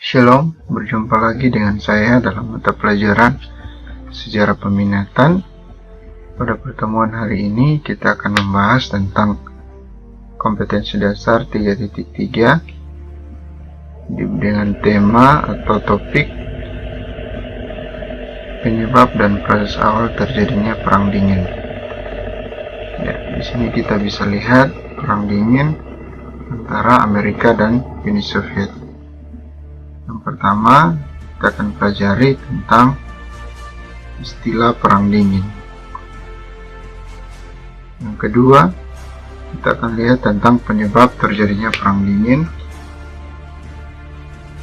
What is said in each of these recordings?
Shalom, berjumpa lagi dengan saya dalam mata pelajaran Sejarah Peminatan. Pada pertemuan hari ini kita akan membahas tentang kompetensi dasar 3.3 dengan tema atau topik penyebab dan proses awal terjadinya Perang Dingin. Ya, di sini kita bisa lihat Perang Dingin antara Amerika dan Uni Soviet. Yang pertama, kita akan pelajari tentang istilah Perang Dingin. Yang kedua, kita akan lihat tentang penyebab terjadinya Perang Dingin.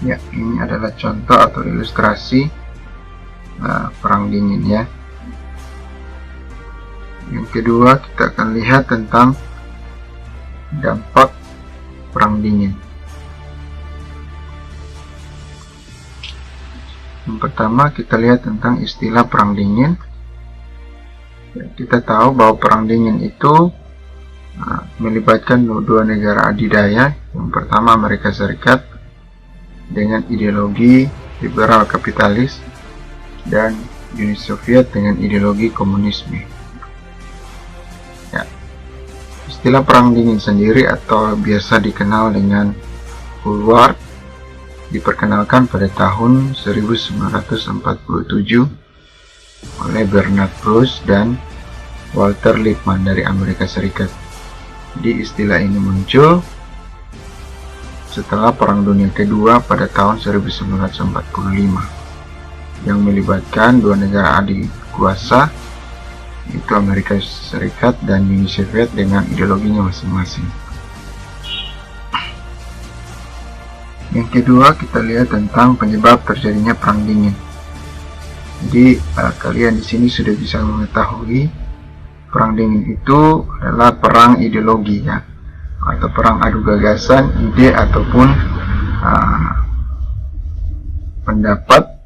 Ya, ini adalah contoh atau ilustrasi Perang Dingin ya. Yang kedua, kita akan lihat tentang dampak Perang Dingin. Yang pertama, kita lihat tentang istilah Perang Dingin. Kita tahu bahwa Perang Dingin itu melibatkan dua negara adidaya. Yang pertama Amerika Serikat dengan ideologi liberal kapitalis dan Uni Soviet dengan ideologi komunisme. Ya. Istilah Perang Dingin sendiri atau biasa dikenal dengan Cold War diperkenalkan pada tahun 1947 oleh Bernard Bruce dan Walter Lippmann dari Amerika Serikat. Jadi istilah ini muncul setelah Perang Dunia Kedua pada tahun 1945 yang melibatkan dua negara adik kuasa, yaitu Amerika Serikat dan Uni Soviet dengan ideologinya masing-masing. Yang kedua, kita lihat tentang penyebab terjadinya Perang Dingin. Jadi kalian di sini sudah bisa mengetahui Perang Dingin itu adalah perang ideologi ya, atau perang adu gagasan, ide ataupun pendapat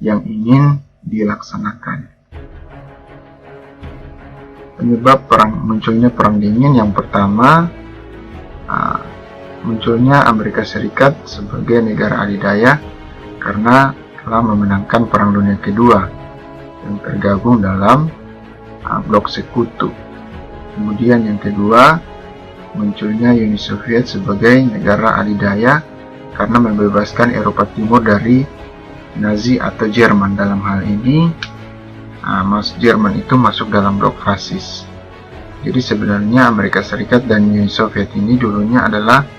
yang ingin dilaksanakan. Penyebab munculnya Perang Dingin yang pertama, munculnya Amerika Serikat sebagai negara adidaya karena telah memenangkan Perang Dunia Kedua yang tergabung dalam blok sekutu. Kemudian yang kedua, munculnya Uni Soviet sebagai negara adidaya karena membebaskan Eropa Timur dari Nazi atau Jerman. Dalam hal ini Jerman itu masuk dalam blok fasis. Jadi sebenarnya Amerika Serikat dan Uni Soviet ini dulunya adalah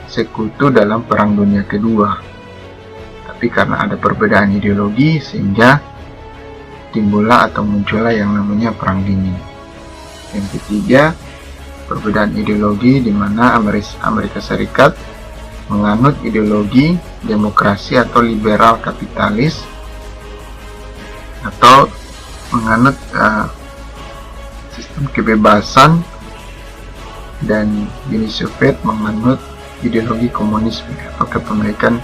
sekutu dalam Perang Dunia Kedua, tapi karena ada perbedaan ideologi sehingga timbullah atau muncullah yang namanya Perang Dingin. Yang ketiga, perbedaan ideologi di mana Amerika Serikat menganut ideologi demokrasi atau liberal kapitalis atau menganut sistem kebebasan, dan Uni Soviet menganut ideologi komunisme atau kepemilikan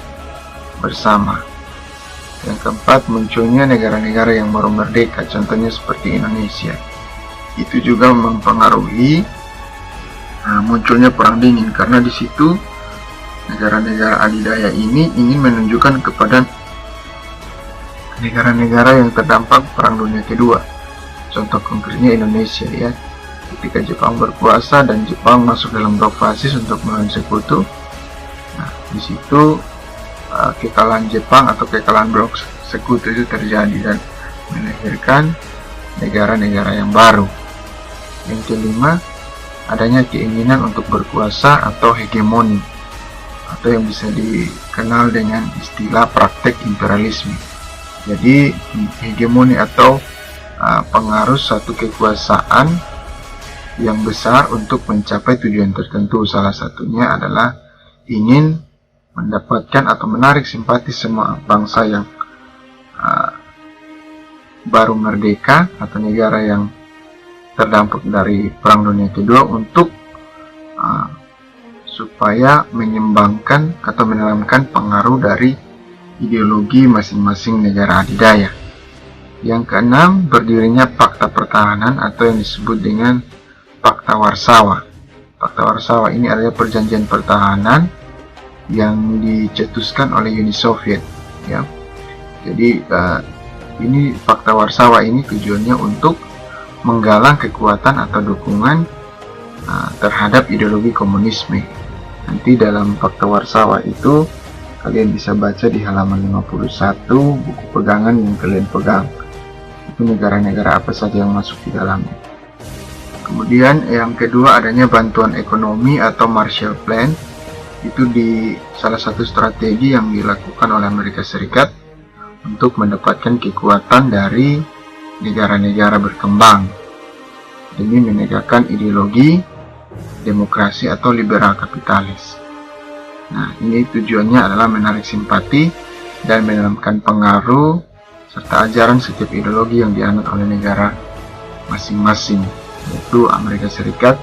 bersama. Yang keempat, munculnya negara-negara yang baru merdeka, contohnya seperti Indonesia. Itu juga mempengaruhi munculnya Perang Dingin karena di situ negara-negara adidaya ini ingin menunjukkan kepada negara-negara yang terdampak Perang Dunia Kedua. Contoh konkretnya Indonesia ya. Ketika Jepang berkuasa dan Jepang masuk dalam blok fasis untuk melawan sekutu, di situ kekalahan Jepang atau kekalahan blok sekutu itu terjadi dan melahirkan negara-negara yang baru. Yang kelima, adanya keinginan untuk berkuasa atau hegemoni, atau yang bisa dikenal dengan istilah praktek imperialisme. Jadi hegemoni atau pengaruh suatu kekuasaan yang besar untuk mencapai tujuan tertentu. Salah satunya adalah ingin mendapatkan atau menarik simpati semua bangsa yang baru merdeka atau negara yang terdampak dari Perang Dunia Kedua untuk supaya menyeimbangkan atau menanamkan pengaruh dari ideologi masing-masing negara adidaya. Yang keenam, berdirinya Fakta Pertahanan atau yang disebut dengan Fakta Warsawa. Fakta Warsawa ini adalah perjanjian pertahanan yang dicetuskan oleh Uni Soviet, ya. Jadi ini Fakta Warsawa ini tujuannya untuk menggalang kekuatan atau dukungan terhadap ideologi komunisme. Nanti dalam Fakta Warsawa itu kalian bisa baca di halaman 51 buku pegangan yang kalian pegang. Itu negara-negara apa saja yang masuk di dalamnya. Kemudian yang kedua, adanya bantuan ekonomi atau Marshall Plan. Itu di salah satu strategi yang dilakukan oleh Amerika Serikat untuk mendapatkan kekuatan dari negara-negara berkembang demi menegakkan ideologi demokrasi atau liberal kapitalis. Nah, ini tujuannya adalah menarik simpati dan menanamkan pengaruh serta ajaran setiap ideologi yang dianut oleh negara masing-masing, yaitu Amerika Serikat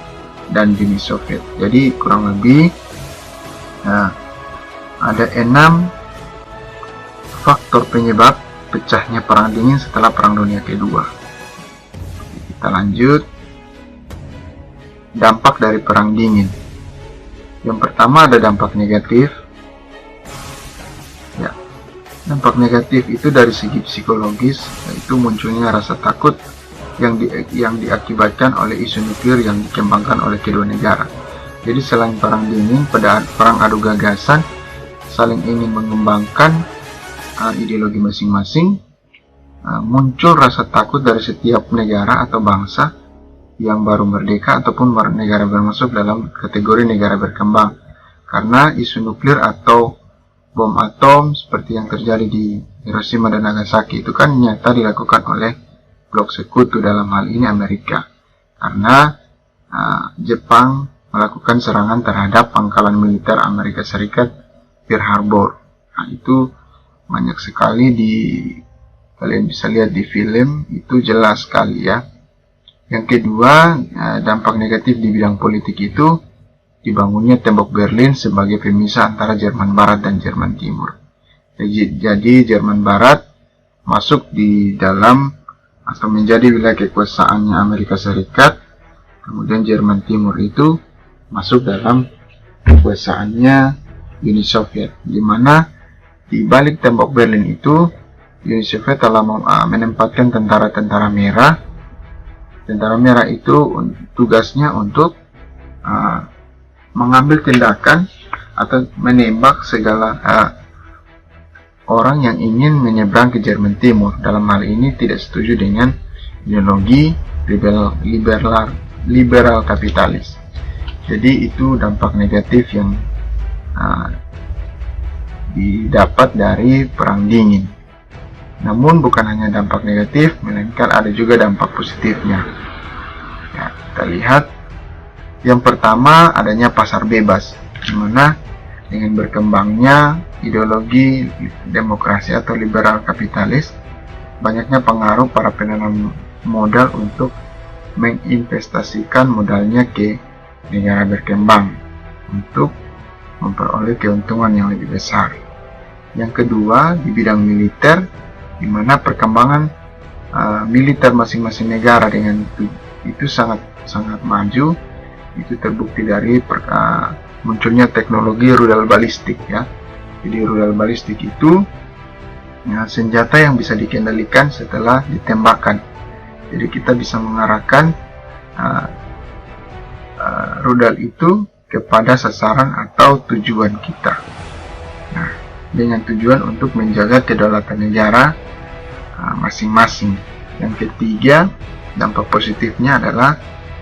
dan Uni Soviet. Jadi kurang lebih ada 6 faktor penyebab pecahnya Perang Dingin setelah Perang Dunia Kedua. Kita lanjut. Dampak dari Perang Dingin. Yang pertama ada dampak negatif. Ya, dampak negatif itu dari segi psikologis, yaitu munculnya rasa takut yang diakibatkan oleh isu nuklir yang dikembangkan oleh kedua negara. Jadi selain Perang Dingin, pada perang adu gagasan saling ingin mengembangkan ideologi masing-masing, muncul rasa takut dari setiap negara atau bangsa yang baru merdeka ataupun negara bermasuk dalam kategori negara berkembang, karena isu nuklir atau bom atom seperti yang terjadi di Hiroshima dan Nagasaki itu kan nyata dilakukan oleh blok sekutu, dalam hal ini Amerika, karena Jepang melakukan serangan terhadap pangkalan militer Amerika Serikat Pearl Harbor. Nah, itu banyak sekali kalian bisa lihat di film, itu jelas sekali ya. Yang kedua, dampak negatif di bidang politik itu dibangunnya tembok Berlin sebagai pemisah antara Jerman Barat dan Jerman Timur. Jadi Jerman Barat masuk di dalam atau menjadi wilayah kekuasaannya Amerika Serikat, kemudian Jerman Timur itu masuk dalam kekuasaannya Uni Soviet, di mana di balik tembok Berlin itu Uni Soviet telah menempatkan tentara-tentara merah. Tentara merah itu tugasnya untuk mengambil tindakan atau menembak segala orang yang ingin menyeberang ke Jerman Timur. Dalam hal ini tidak setuju dengan ideologi liberal kapitalis. Jadi itu dampak negatif yang didapat dari Perang Dingin. Namun bukan hanya dampak negatif, melainkan ada juga dampak positifnya. Ya, kita lihat. Yang pertama, adanya pasar bebas, di mana dengan berkembangnya ideologi demokrasi atau liberal kapitalis, banyaknya pengaruh para penanam modal untuk menginvestasikan modalnya ke negara berkembang untuk memperoleh keuntungan yang lebih besar. Yang kedua, di bidang militer, di mana perkembangan militer masing-masing negara dengan itu sangat maju. Itu terbukti dari munculnya teknologi rudal balistik ya. Jadi rudal balistik itu senjata yang bisa dikendalikan setelah ditembakkan. Jadi kita bisa mengarahkan rudal itu kepada sasaran atau tujuan kita. Nah, dengan tujuan untuk menjaga kedaulatan negara masing-masing. Yang ketiga, dampak positifnya adalah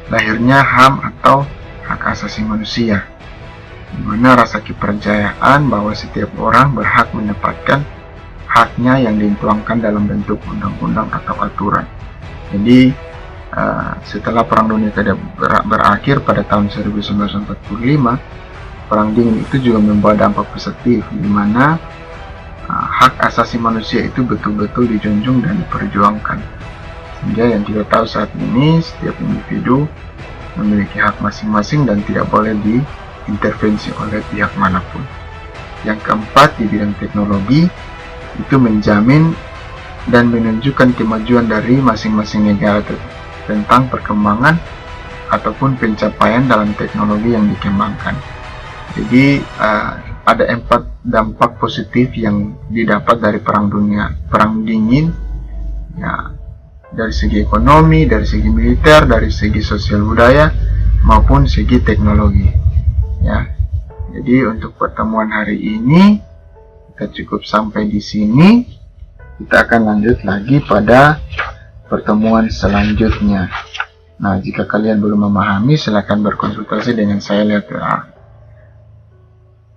lahirnya HAM atau hak asasi manusia, di mana rasa kepercayaan bahwa setiap orang berhak mendapatkan haknya yang dituangkan dalam bentuk undang-undang atau aturan. Jadi setelah Perang Dunia Kedua berakhir pada tahun 1945, Perang Dingin itu juga membawa dampak positif, di mana hak asasi manusia itu betul-betul dijunjung dan diperjuangkan. Sehingga yang kita tahu saat ini, setiap individu memiliki hak masing-masing dan tidak boleh diintervensi oleh pihak manapun. Yang keempat, di bidang teknologi, itu menjamin dan menunjukkan kemajuan dari masing-masing negara tentang perkembangan ataupun pencapaian dalam teknologi yang dikembangkan. Jadi ada 4 dampak positif yang didapat dari perang dingin, ya, dari segi ekonomi, dari segi militer, dari segi sosial budaya, maupun segi teknologi. Ya, jadi untuk pertemuan hari ini kita cukup sampai di sini. Kita akan lanjut lagi pada pertemuan selanjutnya. Nah, jika kalian belum memahami, silakan berkonsultasi dengan saya lewat WA.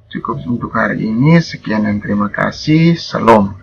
Cukup untuk hari ini, sekian dan terima kasih. Salam.